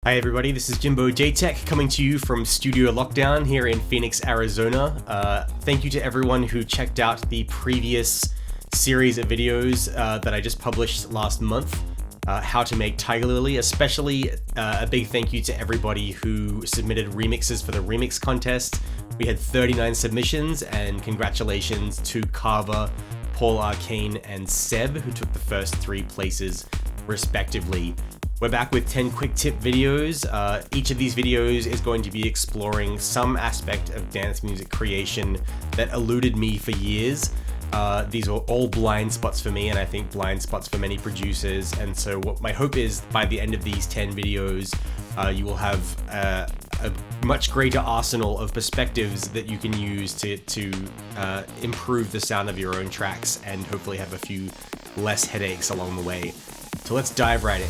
Hi everybody, this is Jimbo Jaytech coming to you from Studio Lockdown here in Phoenix, Arizona. Thank you to everyone who checked out the previous series of videos that I just published last month, how to make Tiger Lily, especially a big thank you to everybody who submitted remixes for the remix contest. We had 39 submissions, and congratulations to Carver, Paul Arcane, and Seb, who took the first 3 places respectively. We're back with 10 quick tip videos. Each of these videos is going to be exploring some aspect of dance music creation that eluded me for years. These are all blind spots for me, and I think blind spots for many producers. And so what my hope is, by the end of these 10 videos, you will have a much greater arsenal of perspectives that you can use to improve the sound of your own tracks and hopefully have a few less headaches along the way. So let's dive right in.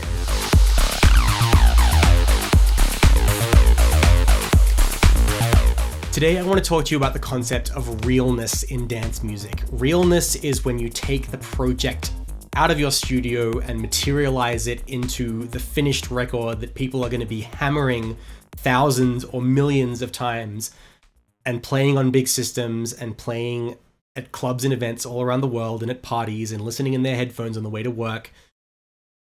Today I want to talk to you about the concept of realness in dance music. Realness is when you take the project out of your studio and materialize it into the finished record that people are going to be hammering thousands or millions of times and playing on big systems and playing at clubs and events all around the world and at parties and listening in their headphones on the way to work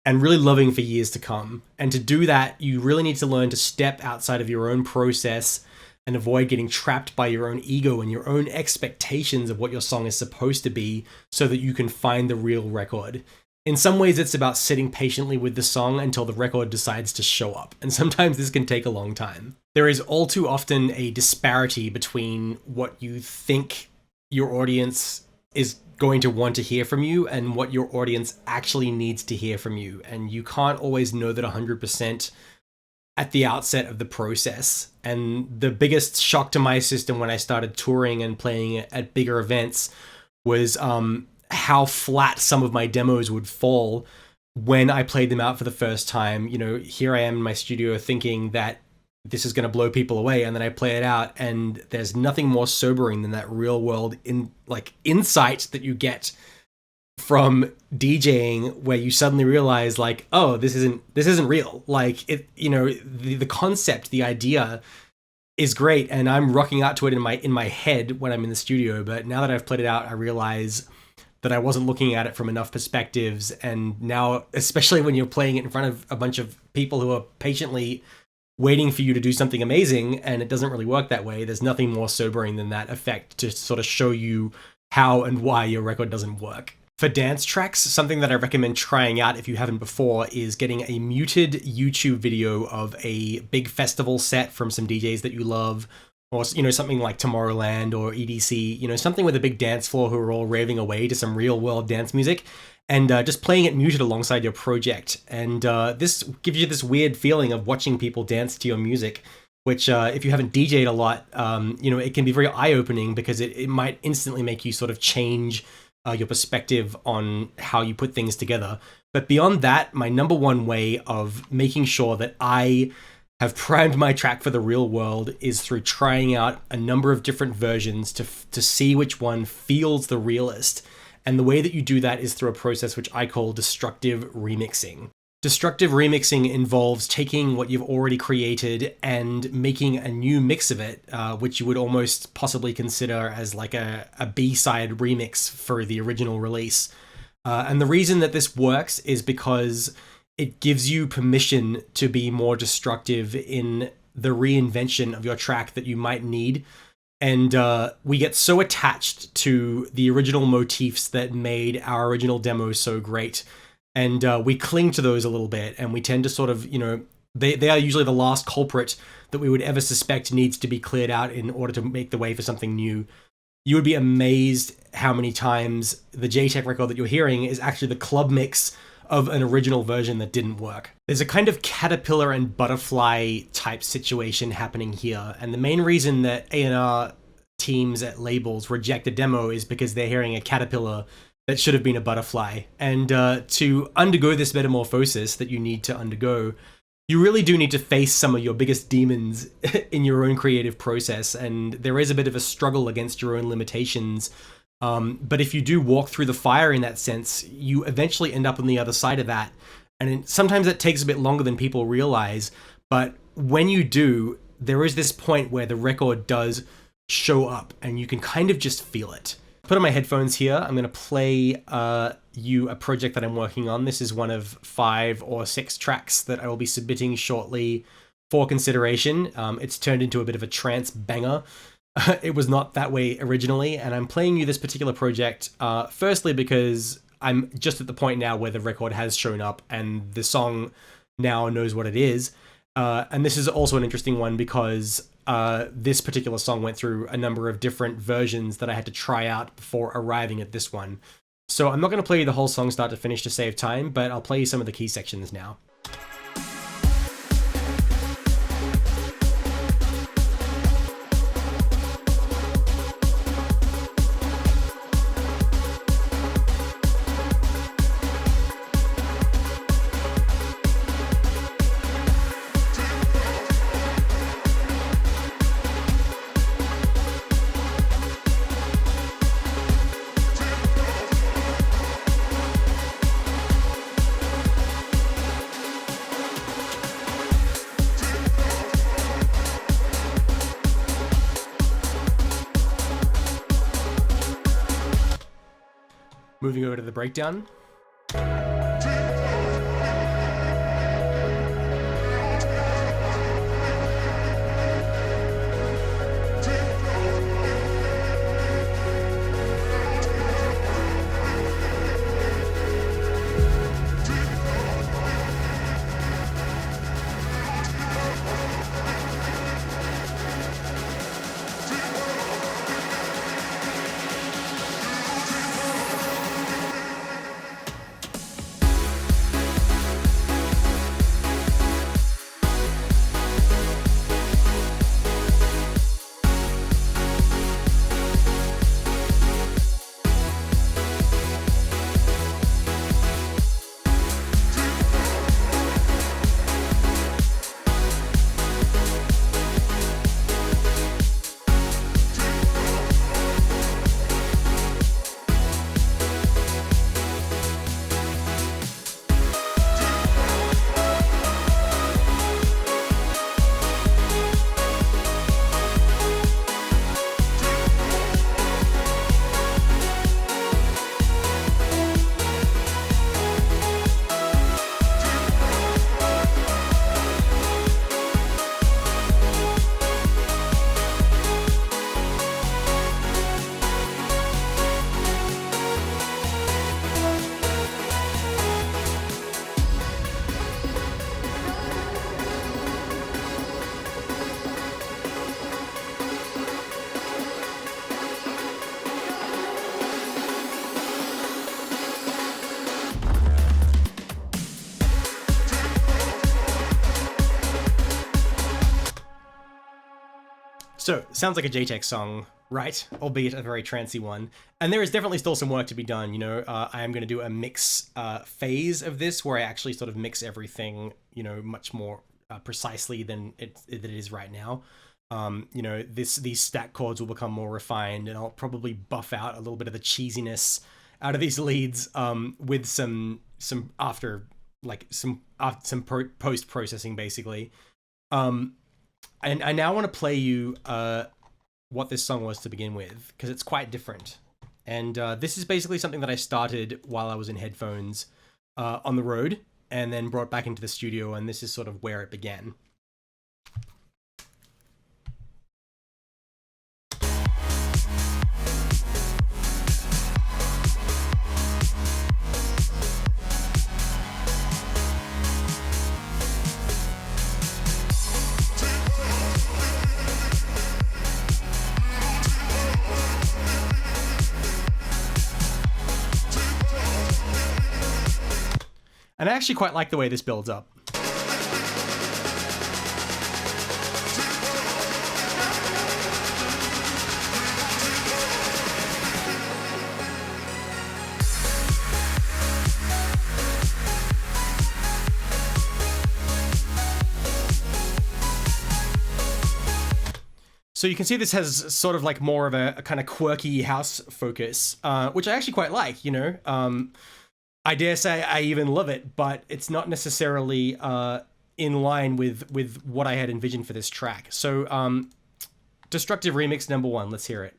and really loving for years to come. And to do that, you really need to learn to step outside of your own process and avoid getting trapped by your own ego and your own expectations of what your song is supposed to be so that you can find the real record. In some ways, it's about sitting patiently with the song until the record decides to show up, and sometimes this can take a long time. There is all too often a disparity between what you think your audience is going to want to hear from you and what your audience actually needs to hear from you, and you can't always know that 100% at the outset of the process. And the biggest shock to my system when I started touring and playing at bigger events was how flat some of my demos would fall when I played them out for the first time. You know, here I am in my studio thinking that this is going to blow people away, and then I play it out, and there's nothing more sobering than that real world insight that you get from DJing, where you suddenly realize, like, oh, this isn't real. Like, it, you know, the concept, the idea is great, and I'm rocking out to it in my head when I'm in the studio. But now that I've played it out, I realize that I wasn't looking at it from enough perspectives. And now, especially when you're playing it in front of a bunch of people who are patiently waiting for you to do something amazing, and it doesn't really work that way, there's nothing more sobering than that effect to sort of show you how and why your record doesn't work. For dance tracks, something that I recommend trying out if you haven't before is getting a muted YouTube video of a big festival set from some DJs that you love, or, you know, something like Tomorrowland or EDC, you know, something with a big dance floor who are all raving away to some real world dance music, and just playing it muted alongside your project. And this gives you this weird feeling of watching people dance to your music, which if you haven't DJ'd a lot, you know, it can be very eye-opening because it might instantly make you sort of change your perspective on how you put things together. But beyond that, my number one way of making sure that I have primed my track for the real world is through trying out a number of different versions to see which one feels the realest. And the way that you do that is through a process which I call destructive remixing. Destructive remixing involves taking what you've already created and making a new mix of it, which you would almost possibly consider as like a B-side remix for the original release. And the reason that this works is because it gives you permission to be more destructive in the reinvention of your track that you might need. And we get so attached to the original motifs that made our original demo so great. And we cling to those a little bit, and we tend to sort of, you know, they are usually the last culprit that we would ever suspect needs to be cleared out in order to make the way for something new. You would be amazed how many times the Jaytech record that you're hearing is actually the club mix of an original version that didn't work. There's a kind of caterpillar and butterfly type situation happening here, and the main reason that A&R teams at labels reject a demo is because they're hearing a caterpillar that should have been a butterfly. And to undergo this metamorphosis that you need to undergo, you really do need to face some of your biggest demons in your own creative process, and there is a bit of a struggle against your own limitations. But if you do walk through the fire in that sense, you eventually end up on the other side of that. And sometimes it takes a bit longer than people realize, But when you do, there is this point where the record does show up and you can kind of just feel it. Put on my headphones here. I'm going to play you a project that I'm working on. This is one of 5 or 6 tracks that I will be submitting shortly for consideration. It's turned into a bit of a trance banger. It was not that way originally, and I'm playing you this particular project firstly because I'm just at the point now where the record has shown up and the song now knows what it is. And this is also an interesting one because this particular song went through a number of different versions that I had to try out before arriving at this one. So I'm not going to play you the whole song start to finish to save time, but I'll play you some of the key sections now. Moving over to the breakdown. So, sounds like a Jaytech song, right? Albeit a very trancy one. And there is definitely still some work to be done, you know. I am going to do a mix phase of this where I actually sort of mix everything, you know, much more precisely than it is right now. You know, these stack chords will become more refined, and I'll probably buff out a little bit of the cheesiness out of these leads with some post processing basically. And I now want to play you what this song was to begin with, because it's quite different. And this is basically something that I started while I was in headphones on the road, and then brought back into the studio, and this is sort of where it began. And I actually quite like the way this builds up. So you can see this has sort of like more of a kind of quirky house focus, which I actually quite like, you know. I dare say I even love it, but it's not necessarily in line with what I had envisioned for this track. So Destructive Remix number 1, let's hear it.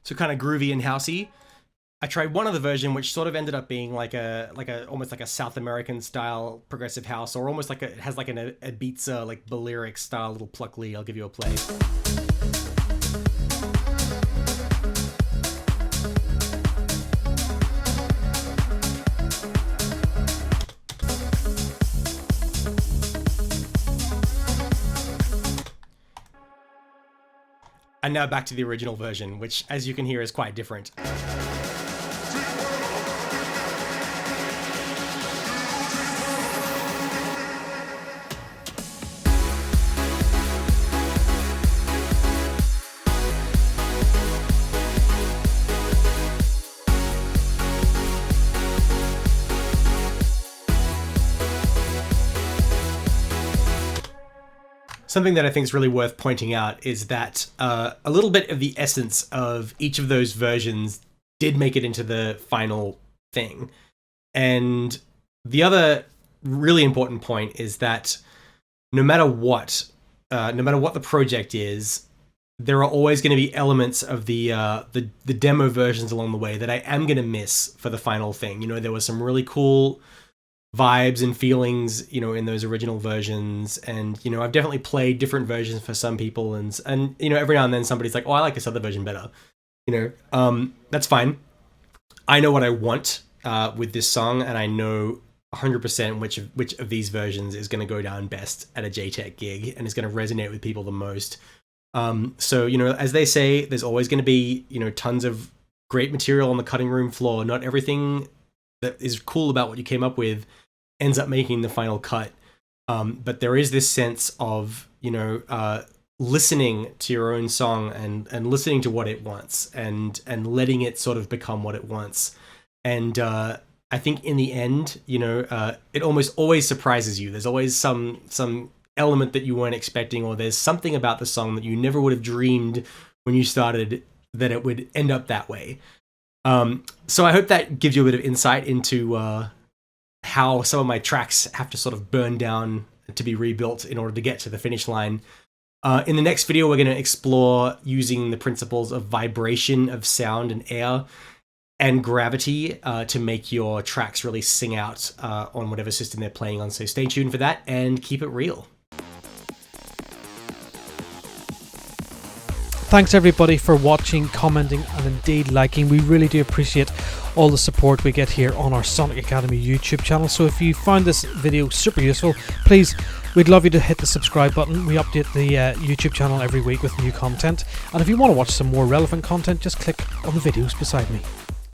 So kind of groovy and housey. I tried one other version which sort of ended up being like a almost like a South American style progressive house, or almost like it has like an Ibiza, like Balearic style little pluckly. I'll give you a play. And now back to the original version, which, as you can hear, is quite different. Something that I think is really worth pointing out is that a little bit of the essence of each of those versions did make it into the final thing. And the other really important point is that no matter what the project is, there are always going to be elements of the demo versions along the way that I am going to miss for the final thing. You know, there was some really cool vibes and feelings, you know, in those original versions, and you know, I've definitely played different versions for some people, and you know, every now and then somebody's like, oh, I like this other version better, you know. That's fine. I know what I want with this song, and I know 100% which of these versions is going to go down best at a Jaytech gig and is going to resonate with people the most. So, you know, as they say, there's always going to be, you know, tons of great material on the cutting room floor. Not everything that is cool about what you came up with ends up making the final cut. But there is this sense of, you know, listening to your own song and listening to what it wants and letting it sort of become what it wants. And I think in the end, you know, it almost always surprises you. There's always some element that you weren't expecting, or there's something about the song that you never would have dreamed when you started that it would end up that way. So I hope that gives you a bit of insight into how some of my tracks have to sort of burn down to be rebuilt in order to get to the finish line. In the next video, we're going to explore using the principles of vibration of sound and air and gravity to make your tracks really sing out on whatever system they're playing on. So stay tuned for that and keep it real. Thanks everybody for watching, commenting, and indeed liking. We really do appreciate all the support we get here on our Sonic Academy YouTube channel. So if you found this video super useful, please, we'd love you to hit the subscribe button. We update the YouTube channel every week with new content. And if you want to watch some more relevant content, just click on the videos beside me.